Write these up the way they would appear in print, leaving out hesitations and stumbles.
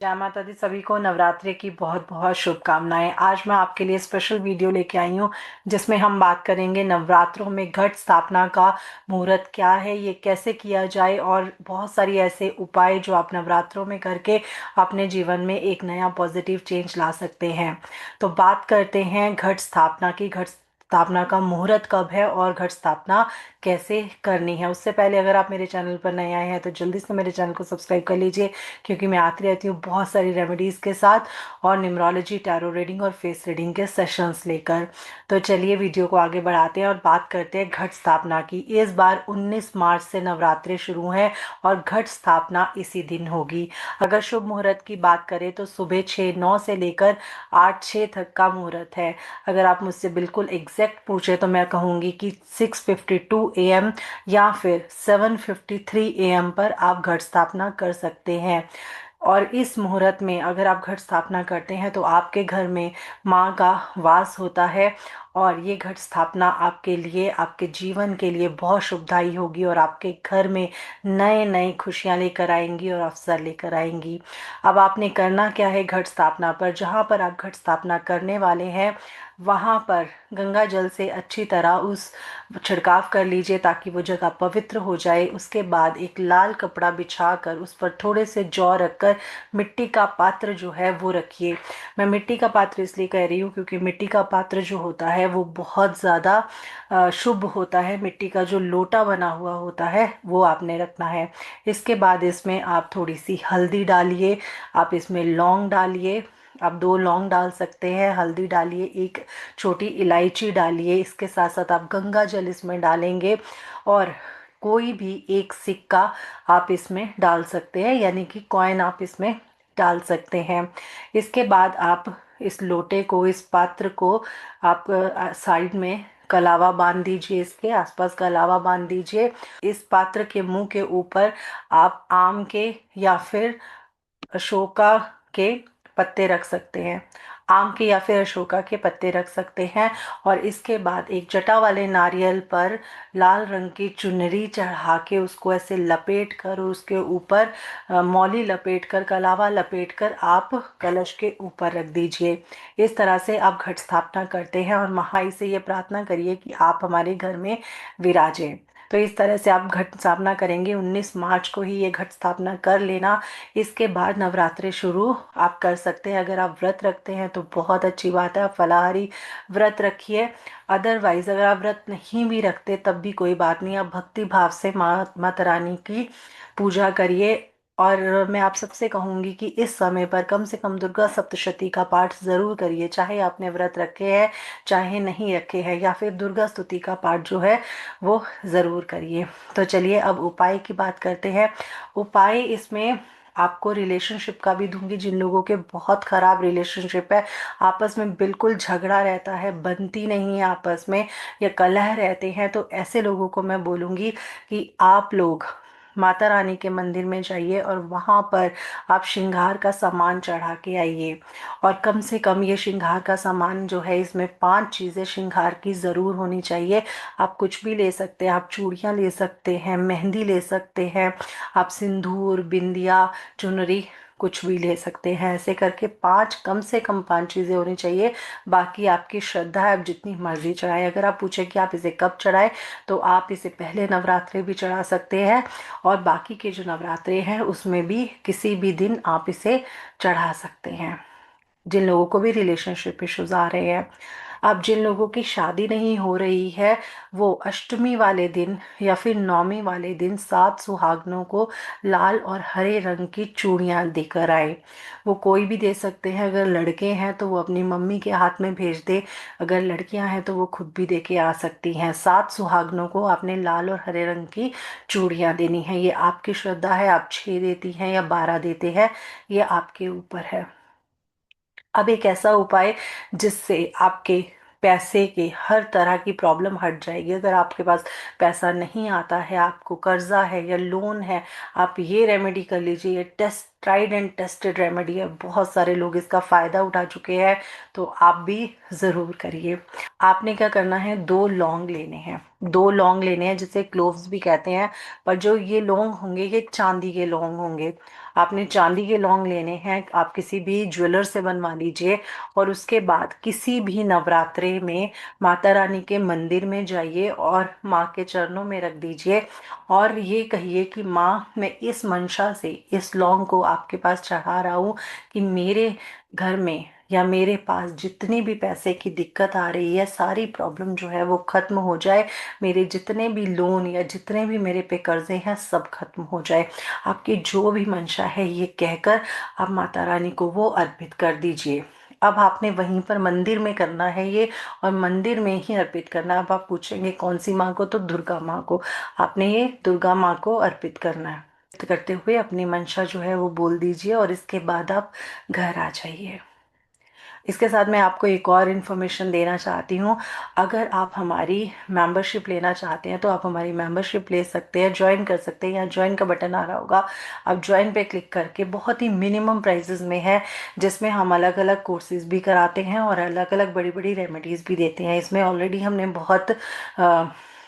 जय माता दी। सभी को नवरात्रि की बहुत बहुत शुभकामनाएं। आज मैं आपके लिए स्पेशल वीडियो लेके आई हूँ जिसमें हम बात करेंगे नवरात्रों में घट स्थापना का मुहूर्त क्या है, ये कैसे किया जाए और बहुत सारी ऐसे उपाय जो आप नवरात्रों में करके अपने जीवन में एक नया पॉजिटिव चेंज ला सकते हैं। तो बात करते हैं घट स्थापना की। घट स्थापना का मुहूर्त कब है और घट स्थापना कैसे करनी है। उससे पहले अगर आप मेरे चैनल पर नए आए हैं तो जल्दी से मेरे चैनल को सब्सक्राइब कर लीजिए, क्योंकि मैं आती रहती हूँ बहुत सारी रेमेडीज़ के साथ और न्यूमरोलॉजी, टैरो रीडिंग और फेस रीडिंग के सेशंस लेकर। तो चलिए वीडियो को आगे बढ़ाते हैं और बात करते हैं घट स्थापना की। इस बार 19 मार्च से नवरात्रि शुरू हैं और घट स्थापना इसी दिन होगी। अगर शुभ मुहूर्त की बात करें तो सुबह 6:09 से लेकर 8:06 तक का मुहूर्त है। अगर आप मुझसे बिल्कुल एग्जैक्ट पूछे तो मैं कहूँगी कि 6:52 AM या फिर 7:53 AM पर आप घट स्थापना कर सकते हैं। और इस मुहूर्त में अगर आप घट स्थापना करते हैं तो आपके घर में माँ का वास होता है और ये घट स्थापना आपके लिए, आपके जीवन के लिए बहुत शुभदायी होगी और आपके घर में नए नए खुशियाँ लेकर आएंगी और अवसर लेकर आएंगी। अब आपने करना क्या है घट स्थापना पर, जहाँ पर आप घट स्थापना करने वाले हैं वहाँ पर गंगा जल से अच्छी तरह उस छिड़काव कर लीजिए ताकि वो जगह पवित्र हो जाए। उसके बाद एक लाल कपड़ा बिछाकर उस पर थोड़े से जौ रखकर मिट्टी का पात्र जो है वो रखिए। मैं मिट्टी का पात्र इसलिए कह रही हूँ क्योंकि मिट्टी का पात्र जो होता है वो बहुत ज़्यादा शुभ होता है। मिट्टी का जो लोटा बना हुआ होता है वो आपने रखना है। इसके बाद इसमें आप थोड़ी सी हल्दी डालिए, आप इसमें लौंग डालिए, आप 2 लौंग डाल सकते हैं, हल्दी डालिए, एक छोटी इलायची डालिए। इसके साथ साथ आप गंगा जल इसमें डालेंगे और कोई भी एक सिक्का आप इसमें डाल सकते हैं, यानी कि कॉइन आप इसमें डाल सकते हैं। इसके बाद आप इस लोटे को, इस पात्र को आप साइड में कलावा बांध दीजिए, इसके आसपास कलावा बांध दीजिए। इस पात्र के मुंह के ऊपर आप आम के या फिर अशोका के पत्ते रख सकते हैं। आम के या फिर अशोका के पत्ते रख सकते हैं। और इसके बाद एक जटा वाले नारियल पर लाल रंग की चुनरी चढ़ा के उसको ऐसे लपेट कर, उसके ऊपर मौली लपेट कर, कलावा लपेट कर आप कलश के ऊपर रख दीजिए। इस तरह से आप घट स्थापना करते हैं और महाई से ये प्रार्थना करिए कि आप हमारे घर में विराजें। तो इस तरह से आप घट स्थापना करेंगे। 19 मार्च को ही ये घट स्थापना कर लेना। इसके बाद नवरात्रि शुरू आप कर सकते हैं। अगर आप व्रत रखते हैं तो बहुत अच्छी बात है, आप फलाहारी व्रत रखिए। अदरवाइज अगर आप व्रत नहीं भी रखते तब भी कोई बात नहीं, आप भक्ति भाव से माता रानी की पूजा करिए। और मैं आप सबसे कहूँगी कि इस समय पर कम से कम दुर्गा सप्तशती का पाठ ज़रूर करिए, चाहे आपने व्रत रखे हैं चाहे नहीं रखे हैं, या फिर दुर्गा स्तुति का पाठ जो है वो ज़रूर करिए। तो चलिए अब उपाय की बात करते हैं। उपाय इसमें आपको रिलेशनशिप का भी दूंगी। जिन लोगों के बहुत ख़राब रिलेशनशिप है, आपस में बिल्कुल झगड़ा रहता है, बनती नहीं है आपस में, या कलह रहते हैं, तो ऐसे लोगों को मैं बोलूँगी कि आप लोग माता रानी के मंदिर में जाइए और वहाँ पर आप श्रृंगार का सामान चढ़ा के आइए। और कम से कम ये श्रृंगार का सामान जो है, इसमें 5 चीज़ें श्रृंगार की ज़रूर होनी चाहिए। आप कुछ भी ले सकते हैं, आप चूड़ियाँ ले सकते हैं, मेहंदी ले सकते हैं, आप सिंदूर, बिंदिया, चुनरी कुछ भी ले सकते हैं। ऐसे करके 5, कम से कम 5 चीज़ें होनी चाहिए। बाकी आपकी श्रद्धा है, आप जितनी मर्जी चढ़ाएं। अगर आप पूछें कि आप इसे कब चढ़ाएं, तो आप इसे पहले नवरात्रे भी चढ़ा सकते हैं और बाकी के जो नवरात्रे हैं उसमें भी किसी भी दिन आप इसे चढ़ा सकते हैं। जिन लोगों को भी रिलेशनशिप इश्यूज आ रहे हैं, अब जिन लोगों की शादी नहीं हो रही है, वो अष्टमी वाले दिन या फिर नवमी वाले दिन 7 सुहागनों को लाल और हरे रंग की चूड़ियाँ देकर आए। वो कोई भी दे सकते हैं। अगर लड़के हैं तो वो अपनी मम्मी के हाथ में भेज दे, अगर लड़कियां हैं तो वो खुद भी दे के आ सकती हैं। 7 सुहागनों को आपने लाल और हरे रंग की चूड़ियाँ देनी है। ये आपकी श्रद्धा है, आप 6 देती हैं या 12 देते हैं, ये आपके ऊपर है। अब एक ऐसा उपाय जिससे आपके पैसे के हर तरह की प्रॉब्लम हट जाएगी। अगर आपके पास पैसा नहीं आता है, आपको कर्जा है या लोन है, आप ये रेमेडी कर लीजिए। ये test tried and tested remedy है, बहुत सारे लोग इसका फ़ायदा उठा चुके हैं, तो आप भी ज़रूर करिए। आपने क्या करना है, 2 लौंग लेने हैं। 2 लौंग लेने हैं जिसे क्लोव्स भी कहते हैं, पर जो ये लौंग होंगे ये चांदी के लौंग होंगे। आपने चांदी के लौंग लेने हैं, आप किसी भी ज्वेलर से बनवा लीजिए। और उसके बाद किसी भी नवरात्रे में माता रानी के मंदिर में जाइए और माँ के चरणों में रख दीजिए। और ये कहिए कि माँ, मैं इस मंशा से इस लौंग को आपके पास चढ़ा रहा हूँ कि मेरे घर में या मेरे पास जितनी भी पैसे की दिक्कत आ रही है, सारी प्रॉब्लम जो है वो खत्म हो जाए। मेरे जितने भी लोन या जितने भी मेरे पे कर्जे हैं सब खत्म हो जाए। आपकी जो भी मंशा है ये कहकर आप माता रानी को वो अर्पित कर दीजिए। अब आपने वहीं पर मंदिर में करना है ये, और मंदिर में ही अर्पित करना है। अब आप पूछेंगे कौन सी माँ को, तो दुर्गा माँ को। आपने ये दुर्गा माँ को अर्पित करना है। करते हुए अपनी मंशा जो है वो बोल दीजिए और इसके बाद आप घर आ जाइए। इसके साथ मैं आपको एक और इन्फॉर्मेशन देना चाहती हूँ। अगर आप हमारी मेंबरशिप लेना चाहते हैं तो आप हमारी मेंबरशिप ले सकते हैं, ज्वाइन कर सकते हैं। यहाँ ज्वाइन का बटन आ रहा होगा, आप ज्वाइन पे क्लिक करके, बहुत ही मिनिमम प्राइजेस में है, जिसमें हम अलग अलग कोर्सेज भी कराते हैं और अलग अलग बड़ी बड़ी रेमेडीज़ भी देते हैं। इसमें ऑलरेडी हमने बहुत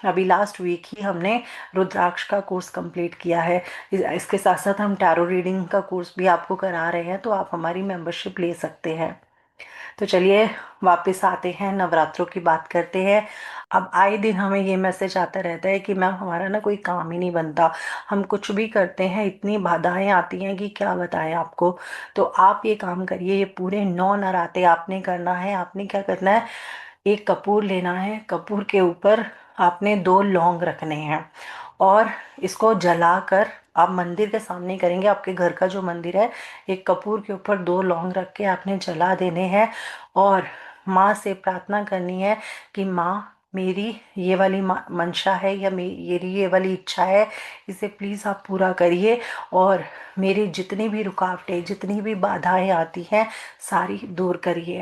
अभी लास्ट वीक ही हमने रुद्राक्ष का कोर्स कंप्लीट किया है। इसके साथ साथ हम टैरो रीडिंग का कोर्स भी आपको करा रहे हैं, तो आप हमारी मेंबरशिप ले सकते हैं। तो चलिए वापस आते हैं, नवरात्रों की बात करते हैं। अब आए दिन हमें ये मैसेज आता रहता है कि मैम हमारा ना कोई काम ही नहीं बनता, हम कुछ भी करते हैं इतनी बाधाएं आती हैं कि क्या बताएं आपको। तो आप ये काम करिए, ये पूरे 9 नराते आपने करना है। आपने क्या करना है, एक कपूर लेना है, कपूर के ऊपर आपने 2 लौंग रखने हैं और इसको जलाकर आप मंदिर के सामने करेंगे। आपके घर का जो मंदिर है, एक कपूर के ऊपर 2 लौंग रख के आपने जला देने हैं और माँ से प्रार्थना करनी है कि माँ, मेरी ये वाली मंशा है या मेरी ये वाली इच्छा है, इसे प्लीज़ आप पूरा करिए। और मेरी जितनी भी रुकावटें, जितनी भी बाधाएं आती हैं, सारी दूर करिए।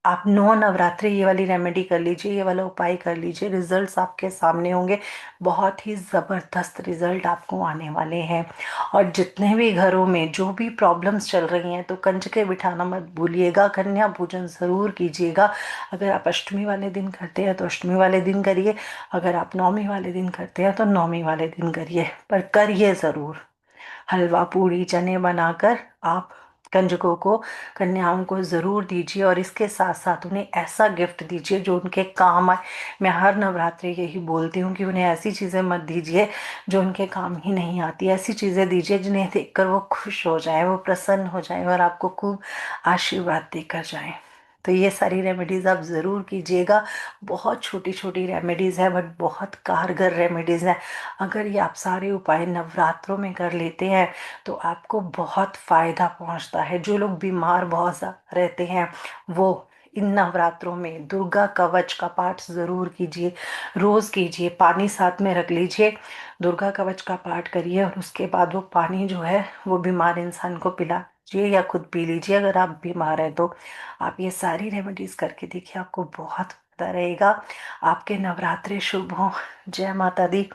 आप 9 नवरात्रि ये वाली रेमेडी कर लीजिए, ये वाला उपाय कर लीजिए, रिजल्ट्स आपके सामने होंगे। बहुत ही ज़बरदस्त रिजल्ट आपको आने वाले हैं। और जितने भी घरों में जो भी प्रॉब्लम्स चल रही हैं, तो कंजके बिठाना मत भूलिएगा, कन्या पूजन ज़रूर कीजिएगा। अगर आप अष्टमी वाले दिन करते हैं तो अष्टमी वाले दिन करिए, अगर आप नौमी वाले दिन करते हैं तो नौमी वाले दिन करिए, पर करिए ज़रूर। हलवा पूड़ी चने बनाकर आप कंजकों को, कन्याओं को ज़रूर दीजिए। और इसके साथ साथ उन्हें ऐसा गिफ्ट दीजिए जो उनके काम आए। मैं हर नवरात्रि यही बोलती हूँ कि उन्हें ऐसी चीज़ें मत दीजिए जो उनके काम ही नहीं आती। ऐसी चीज़ें दीजिए जिन्हें देखकर वो खुश हो जाएं, वो प्रसन्न हो जाएं और आपको खूब आशीर्वाद देकर जाएं। तो ये सारी रेमेडीज़ आप ज़रूर कीजिएगा। बहुत छोटी छोटी रेमेडीज़ है बट बहुत कारगर रेमेडीज़ है। अगर ये आप सारे उपाय नवरात्रों में कर लेते हैं तो आपको बहुत फायदा पहुंचता है। जो लोग बीमार बहुत रहते हैं वो इन नवरात्रों में दुर्गा कवच का पाठ जरूर कीजिए, रोज कीजिए। पानी साथ में रख लीजिए, दुर्गा कवच का पाठ करिए और उसके बाद वो पानी जो है वो बीमार इंसान को पिला लीजिए या खुद पी लीजिए अगर आप बीमार हैं तो। आप ये सारी रेमेडीज करके देखिए, आपको बहुत फायदा रहेगा। आपके नवरात्रे शुभ हों। जय माता दी।